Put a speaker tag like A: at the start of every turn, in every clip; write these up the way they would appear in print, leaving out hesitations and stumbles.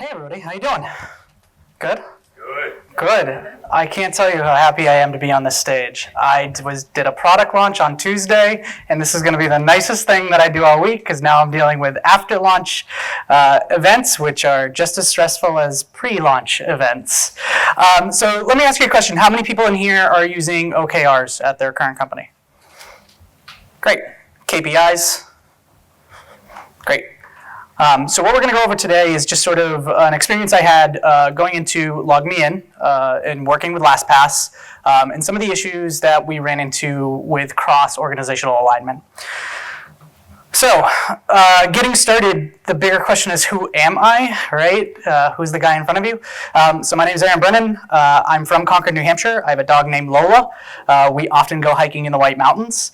A: Hey everybody, how you doing? Good?
B: Good.
A: Good. I can't tell you how happy I am to be on this stage. I did a product launch on Tuesday, and this is going to be the nicest thing that I do all week because now I'm dealing with after-launch events, which are just as stressful as pre-launch events. So let me ask you a question. How many people in here are using OKRs at their current company? Great. KPIs? Great. So what we're going to go over today is just sort of an experience I had going into LogMeIn and working with LastPass and some of the issues that we ran into with cross-organizational alignment. So getting started, the bigger question is, who am I, right? Who's the guy in front of you? So my name is Aaron Brennan. I'm from Concord, New Hampshire. I have a dog named Lola. We often go hiking in the White Mountains.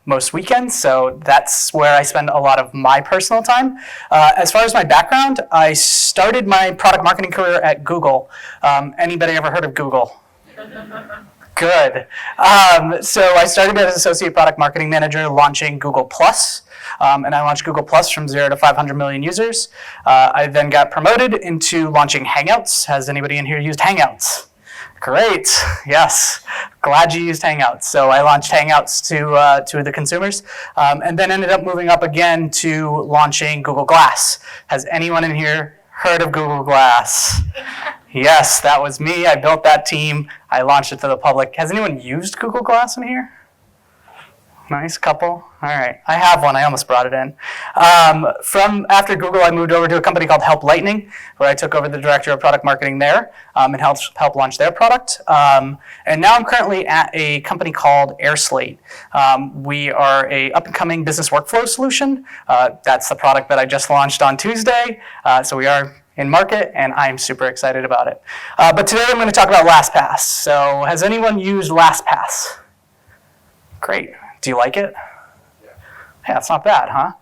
A: Most weekends, so that's where I spend a lot of my personal time. As far as my background, I started my product marketing career at Google. Anybody ever heard of Google? Good. So I started as Associate Product Marketing Manager launching Google+, and I launched Google+ from 0 to 500 million users. I then got promoted into launching Hangouts. Has anybody in here used Hangouts? Great, yes, glad you used Hangouts. So I launched Hangouts to the consumers and then ended up moving up again to launching Google Glass. Has anyone in here heard of Google Glass? Yes, that was me. I built that team. I launched it to the public. Has anyone used Google Glass in here? Nice couple. All right. I have one. I almost brought it in. From after Google, I moved over to a company called Help Lightning, where I took over the director of product marketing there and helped launch their product. And now I'm currently at a company called AirSlate. We are a up-and-coming business workflow solution. That's the product that I just launched on Tuesday. So we are in market, and I'm super excited about it. But today I'm going to talk about LastPass. So has anyone used LastPass? Great. Do you like it? Yeah, it's not bad, huh?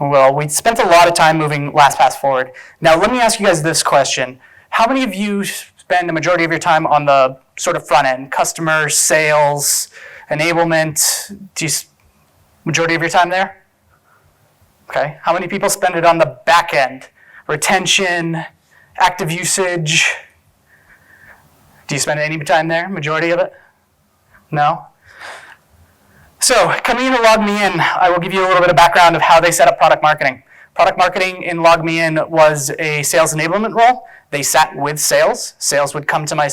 A: Well, we spent a lot of time moving LastPass forward. Now, let me ask you guys this question. How many of you spend the majority of your time on the sort of front end? Customer, sales, enablement? Majority of your time there? Okay. How many people spend it on the back end? Retention, active usage? Do you spend any time there? Majority of it? No? So coming into LogMeIn, I will give you a little bit of background of how they set up product marketing. Product marketing in LogMeIn was a sales enablement role. They sat with sales. Sales would come to my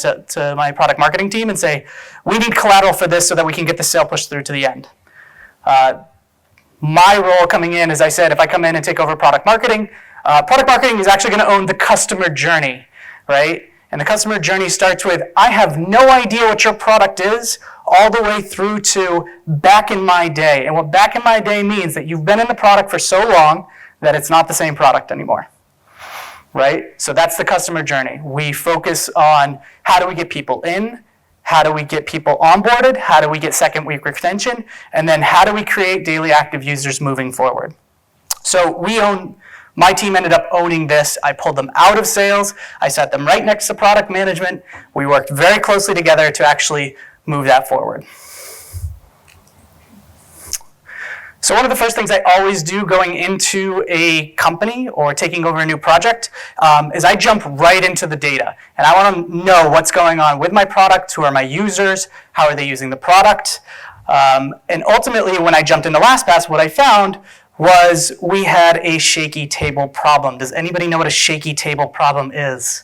A: product marketing team and say, we need collateral for this so that we can get the sale pushed through to the end. My role coming in, as I said, if I come in and take over product marketing is actually going to own the customer journey, right? And the customer journey starts with, I have no idea what your product is, all the way through to back in my day. And what back in my day means that you've been in the product for so long that it's not the same product anymore, right? So that's the customer journey. We focus on how do we get people in, how do we get people onboarded, how do we get second week retention, and then how do we create daily active users moving forward. So my team ended up owning this. I pulled them out of sales. I set them right next to product management. We worked very closely together to actually move that forward. So one of the first things I always do going into a company or taking over a new project is I jump right into the data. And I want to know what's going on with my product, who are my users, how are they using the product. And ultimately, when I jumped into LastPass, what I found was we had a shaky table problem. Does anybody know what a shaky table problem is?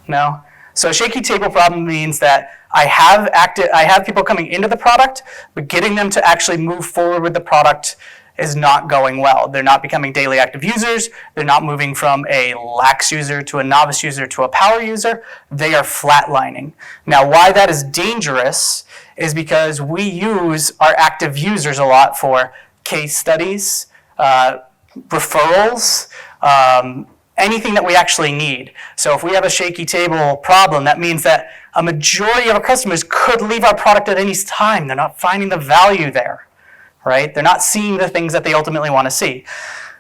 A: No? So a shaky table problem means that I have people coming into the product, but getting them to actually move forward with the product is not going well. They're not becoming daily active users. They're not moving from a lax user to a novice user to a power user. They are flatlining. Now, why that is dangerous is because we use our active users a lot for case studies, referrals, anything that we actually need. So if we have a shaky table problem, that means that a majority of our customers could leave our product at any time. They're not finding the value there, right? They're not seeing the things that they ultimately want to see.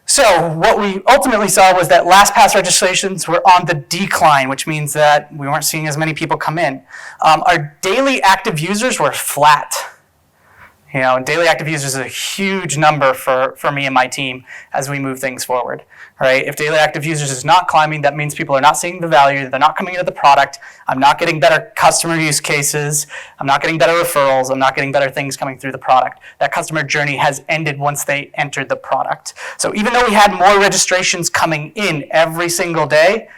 A: So what we ultimately saw was that LastPass registrations were on the decline, which means that we weren't seeing as many people come in. Our daily active users were flat. Daily active users is a huge number for me and my team as we move things forward, right? If daily active users is not climbing, that means people are not seeing the value, they're not coming into the product, I'm not getting better customer use cases, I'm not getting better referrals, I'm not getting better things coming through the product. That customer journey has ended once they entered the product. So even though we had more registrations coming in every single day,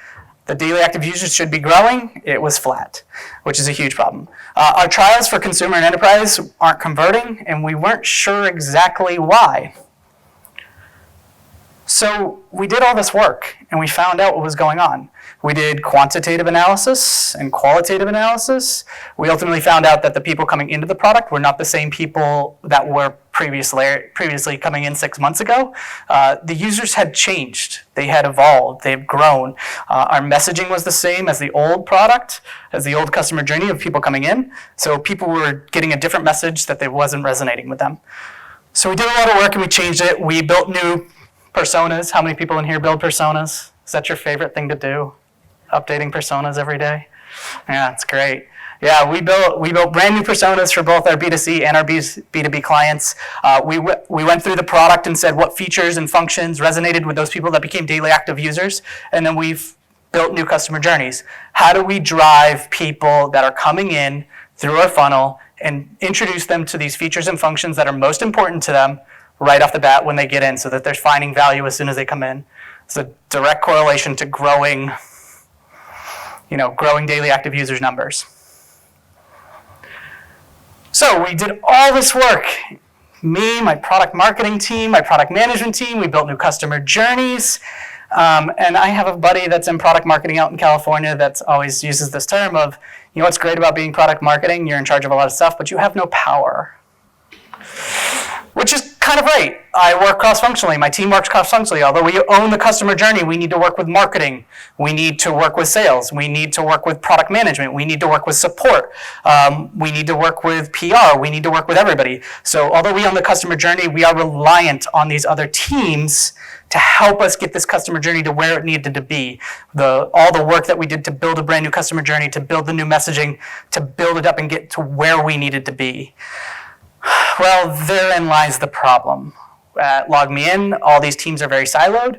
A: the daily active users should be growing. It was flat, which is a huge problem. Our trials for consumer and enterprise aren't converting, and we weren't sure exactly why. So we did all this work, and we found out what was going on. We did quantitative analysis and qualitative analysis. We ultimately found out that the people coming into the product were not the same people that were previously coming in 6 months ago. The users had changed. They had evolved. They've grown. Our messaging was the same as the old product, as the old customer journey of people coming in. So people were getting a different message that they wasn't resonating with them. So we did a lot of work and we changed it. We built new personas. How many people in here build personas? Is that your favorite thing to do? Updating personas every day? Yeah, it's great. Yeah, we built brand new personas for both our B2C and our B2B clients. We went through the product and said what features and functions resonated with those people that became daily active users, and then we've built new customer journeys. How do we drive people that are coming in through our funnel and introduce them to these features and functions that are most important to them right off the bat when they get in, so that they're finding value as soon as they come in? It's a direct correlation to growing daily active users numbers. So we did all this work. Me, my product marketing team, my product management team, we built new customer journeys. And I have a buddy that's in product marketing out in California that always uses this term of, what's great about being product marketing? You're in charge of a lot of stuff, but you have no power. Which is kind of right. I work cross-functionally. My team works cross-functionally. Although we own the customer journey, we need to work with marketing. We need to work with sales. We need to work with product management. We need to work with support. We need to work with PR. We need to work with everybody. So although we own the customer journey, we are reliant on these other teams to help us get this customer journey to where it needed to be. All the work that we did to build a brand new customer journey, to build the new messaging, to build it up and get to where we needed to be. Well, therein lies the problem. At LogMeIn, all these teams are very siloed.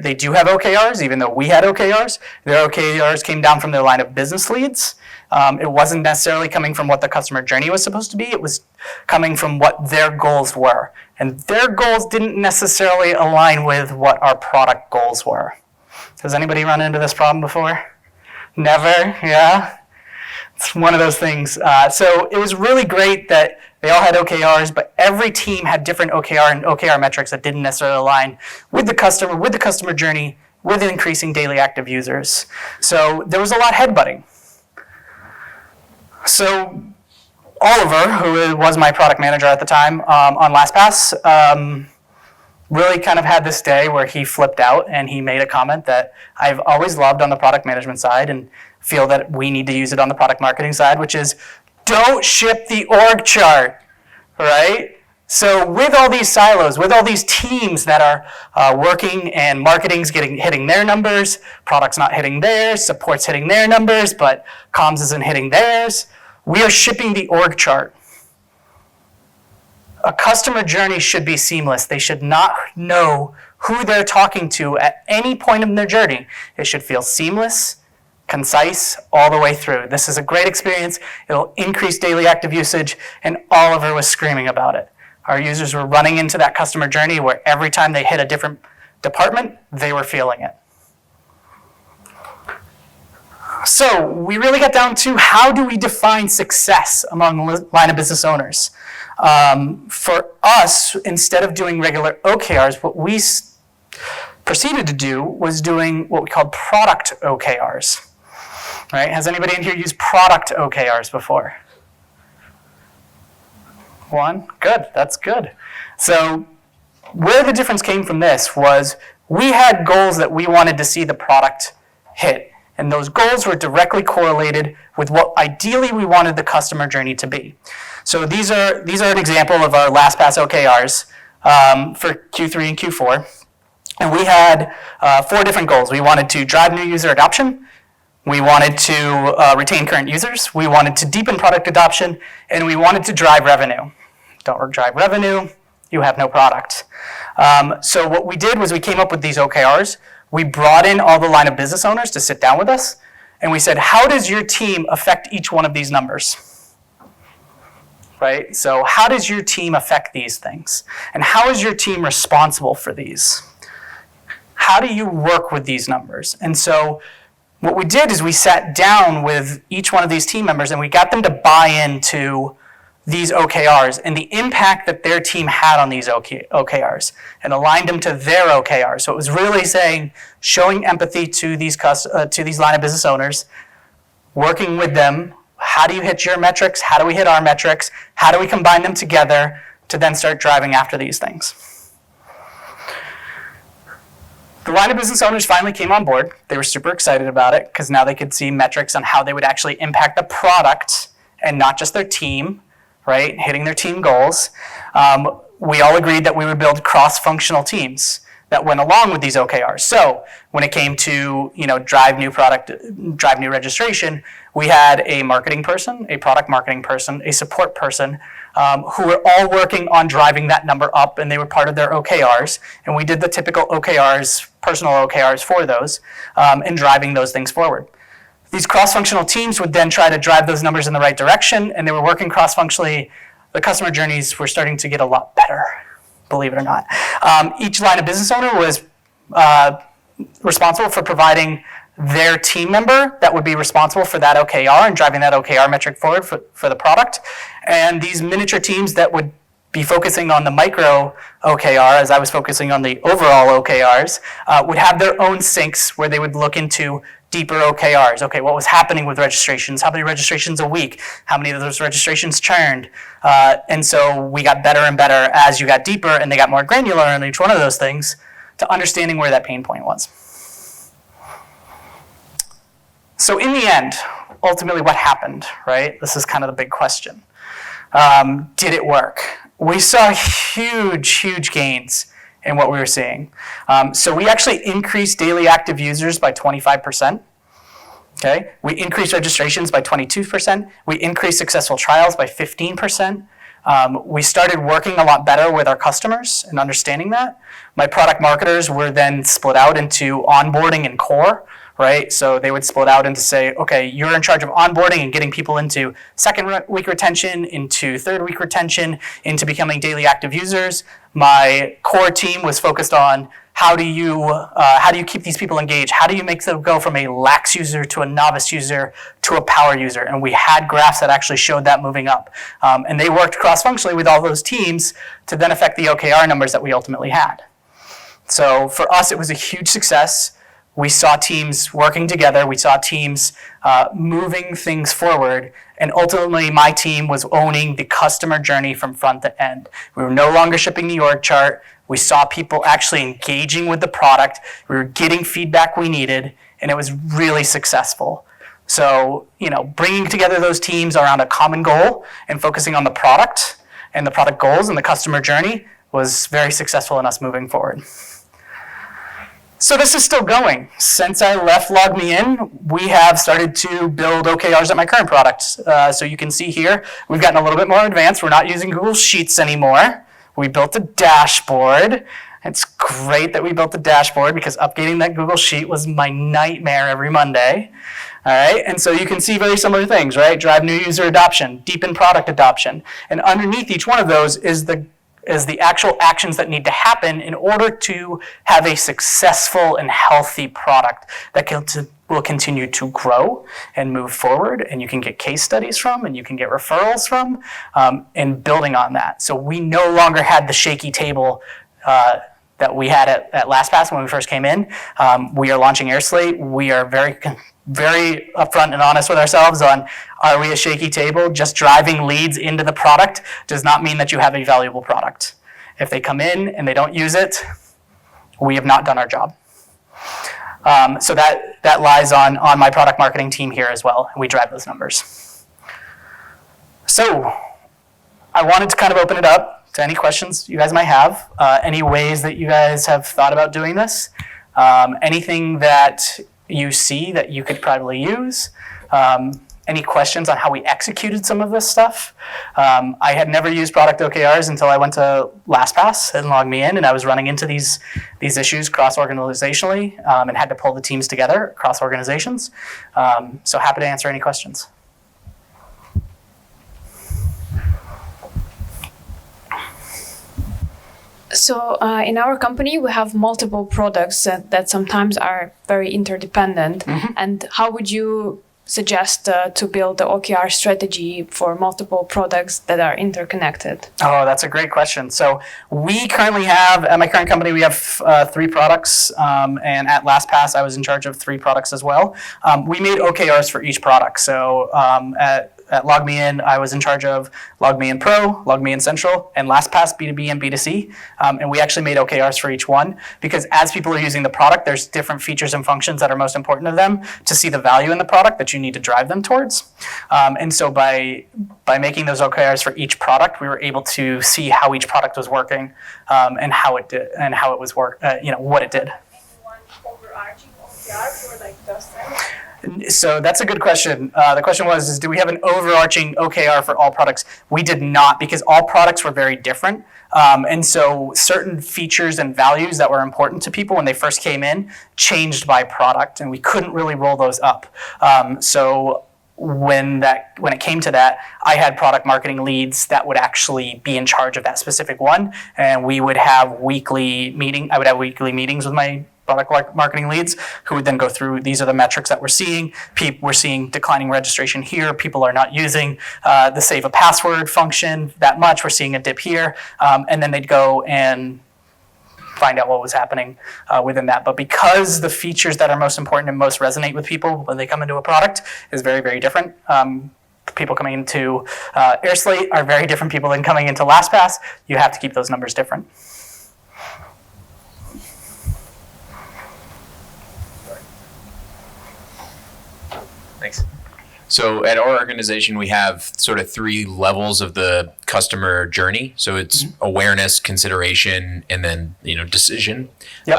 A: They do have OKRs, even though we had OKRs. Their OKRs came down from their line of business leads. It wasn't necessarily coming from what the customer journey was supposed to be. It was coming from what their goals were. And their goals didn't necessarily align with what our product goals were. Has anybody run into this problem before? Never? Yeah? It's one of those things. So it was really great that they all had OKRs, but every team had different OKR and OKR metrics that didn't necessarily align with the customer journey, with increasing daily active users. So there was a lot of headbutting. So Oliver, who was my product manager at the time on LastPass, really kind of had this day where he flipped out and he made a comment that I've always loved on the product management side and feel that we need to use it on the product marketing side, which is don't ship the org chart, right? So with all these silos, with all these teams that are working and marketing's hitting their numbers, product's not hitting theirs, support's hitting their numbers, but comms isn't hitting theirs, we are shipping the org chart. A customer journey should be seamless. They should not know who they're talking to at any point in their journey. It should feel seamless, concise, all the way through. This is a great experience. It'll increase daily active usage, and Oliver was screaming about it. Our users were running into that customer journey where every time they hit a different department, they were feeling it. So we really got down to how do we define success among line of business owners? For us, instead of doing regular OKRs, what we proceeded to do was doing what we called product OKRs. Right? Has anybody in here used product OKRs before? One? Good. That's good. So where the difference came from this was we had goals that we wanted to see the product hit. And those goals were directly correlated with what ideally we wanted the customer journey to be. So these are an example of our LastPass OKRs for Q3 and Q4. And we had 4 different goals. We wanted to drive new user adoption. We wanted to retain current users. We wanted to deepen product adoption. And we wanted to drive revenue. don't drive revenue, you have no product. So what we did was we came up with these OKRs. We brought in all the line of business owners to sit down with us, and we said, how does your team affect each one of these numbers? Right? So how does your team affect these things? And how is your team responsible for these? How do you work with these numbers? And so what we did is we sat down with each one of these team members and we got them to buy into these OKRs and the impact that their team had on these OKRs and aligned them to their OKRs. So it was really saying, showing empathy to these line of business owners, working with them. How do you hit your metrics? How do we hit our metrics? How do we combine them together to then start driving after these things? The line of business owners finally came on board. They were super excited about it because now they could see metrics on how they would actually impact the product and not just their team, right? Hitting their team goals. We all agreed that we would build cross-functional teams that went along with these OKRs. So when it came to drive new product, drive new registration, we had a marketing person, a product marketing person, a support person, who were all working on driving that number up, and they were part of their OKRs. And we did the typical OKRs, personal OKRs for those, and driving those things forward. These cross-functional teams would then try to drive those numbers in the right direction, and they were working cross-functionally. The customer journeys were starting to get a lot better, believe it or not. Each line of business owner was responsible for providing their team member that would be responsible for that OKR and driving that OKR metric forward for the product. And these miniature teams that would be focusing on the micro OKR, as I was focusing on the overall OKRs, would have their own syncs where they would look into deeper OKRs. Okay, what was happening with registrations? How many registrations a week? How many of those registrations churned? And so we got better and better as you got deeper, and they got more granular on each one of those things to understanding where that pain point was. So in the end, ultimately what happened, right? This is kind of the big question. Did it work? We saw huge gains in what we were seeing. So we actually increased daily active users by 25%. Okay? We increased registrations by 22%. We increased successful trials by 15%. We started working a lot better with our customers and understanding that. My product marketers were then split out into onboarding and core, right? So they would split out into say, okay, you're in charge of onboarding and getting people into second week retention, into third week retention, into becoming daily active users. My core team was focused on how do you keep these people engaged? How do you make them go from a lax user to a novice user to a power user? And we had graphs that actually showed that moving up. And they worked cross-functionally with all those teams to then affect the OKR numbers that we ultimately had. So for us, it was a huge success. We saw teams working together. We saw teams moving things forward. And ultimately, my team was owning the customer journey from front to end. We were no longer shipping the org chart. We saw people actually engaging with the product. We were getting feedback we needed, and it was really successful. So, bringing together those teams around a common goal and focusing on the product and the product goals and the customer journey was very successful in us moving forward. So this is still going. Since I left LogMeIn, we have started to build OKRs at my current product. So you can see here, we've gotten a little bit more advanced. We're not using Google Sheets anymore. We built a dashboard. It's great that we built a dashboard because updating that Google Sheet was my nightmare every Monday. All right, and so you can see very similar things, right? Drive new user adoption, deepen product adoption. And underneath each one of those is the actual actions that need to happen in order to have a successful and healthy product that will continue to grow and move forward, and you can get case studies from, and you can get referrals from, and building on that. So we no longer had the shaky table that we had at LastPass when we first came in. We are launching AirSlate. We are very upfront and honest with ourselves on, are we a shaky table? Just driving leads into the product does not mean that you have a valuable product. If they come in and they don't use it, we have not done our job. So that lies on my product marketing team here as well, and we drive those numbers. So I wanted to kind of open it up to any questions you guys might have, any ways that you guys have thought about doing this, anything that you see that you could probably use. any questions on how we executed some of this stuff. I had never used product OKRs until I went to LastPass and logged me in, and I was running into these issues cross-organizationally and had to pull the teams together across organizations. So happy to answer any questions.
B: So in our company, we have multiple products that sometimes are very interdependent. And how would you suggest to build the OKR strategy for multiple products that are interconnected?
A: Oh, that's a great question. So we currently have, at my current company, we have 3 products. And at LastPass, I was in charge of 3 products as well. We made OKRs for each product. So at LogMeIn, I was in charge of LogMeIn Pro, LogMeIn Central, and LastPass B2B and B2C. And we actually made OKRs for each one because as people are using the product, there's different features and functions that are most important to them to see the value in the product that you need to drive them towards. And so by making those OKRs for each product, we were able to see how each product was working and how it did and how it was what it did.
B: One overarching OKR for like Dustin?
A: So that's a good question. The question was, do we have an overarching OKR for all products? We did not, because all products were very different. And so certain features and values that were important to people when they first came in changed by product, and we couldn't really roll those up. So when it came to that, I had product marketing leads that would actually be in charge of that specific one, and we would have I would have weekly meetings with my product marketing leads who would then go through, these are the metrics that we're seeing. We're seeing declining registration here. People are not using the save a password function that much. We're seeing a dip here. And then they'd go and find out what was happening within that. But because the features that are most important and most resonate with people when they come into a product is very, very different. People coming into AirSlate are very different people than coming into LastPass. You have to keep those numbers different.
C: Thanks. So at our organization, we have sort of 3 levels of the customer journey. So it's awareness, consideration, and then decision.
A: Yep.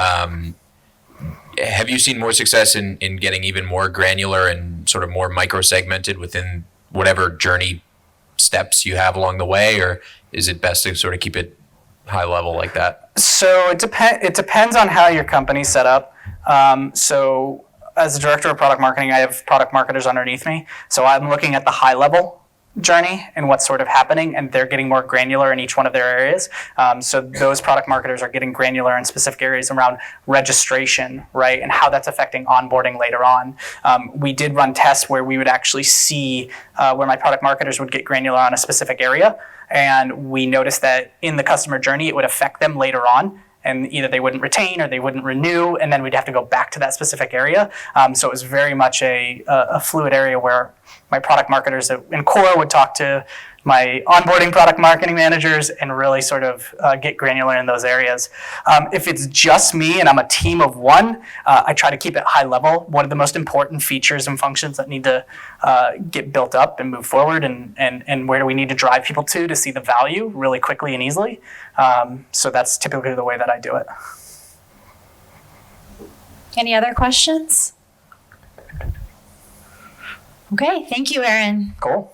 C: Have you seen more success in getting even more granular and sort of more micro-segmented within whatever journey steps you have along the way, or is it best to sort of keep it high level like that?
A: So it depends on how your company's set up. So as the director of product marketing, I have product marketers underneath me. So I'm looking at the high level journey and what's sort of happening, and they're getting more granular in each one of their areas. So those product marketers are getting granular in specific areas around registration, right, and how that's affecting onboarding later on. We did run tests where we would actually see where my product marketers would get granular on a specific area, and we noticed that in the customer journey, it would affect them later on. And either they wouldn't retain or they wouldn't renew, and then we'd have to go back to that specific area. So it was very much a fluid area where my product marketers in core would talk to my onboarding product marketing managers and really sort of get granular in those areas. If it's just me and I'm a team of one, I try to keep it high level. What are the most important features and functions that need to get built up and move forward, and where do we need to drive people to see the value really quickly and easily? So that's typically the way that I do it.
D: Any other questions? Okay, thank you, Aaron.
A: Cool.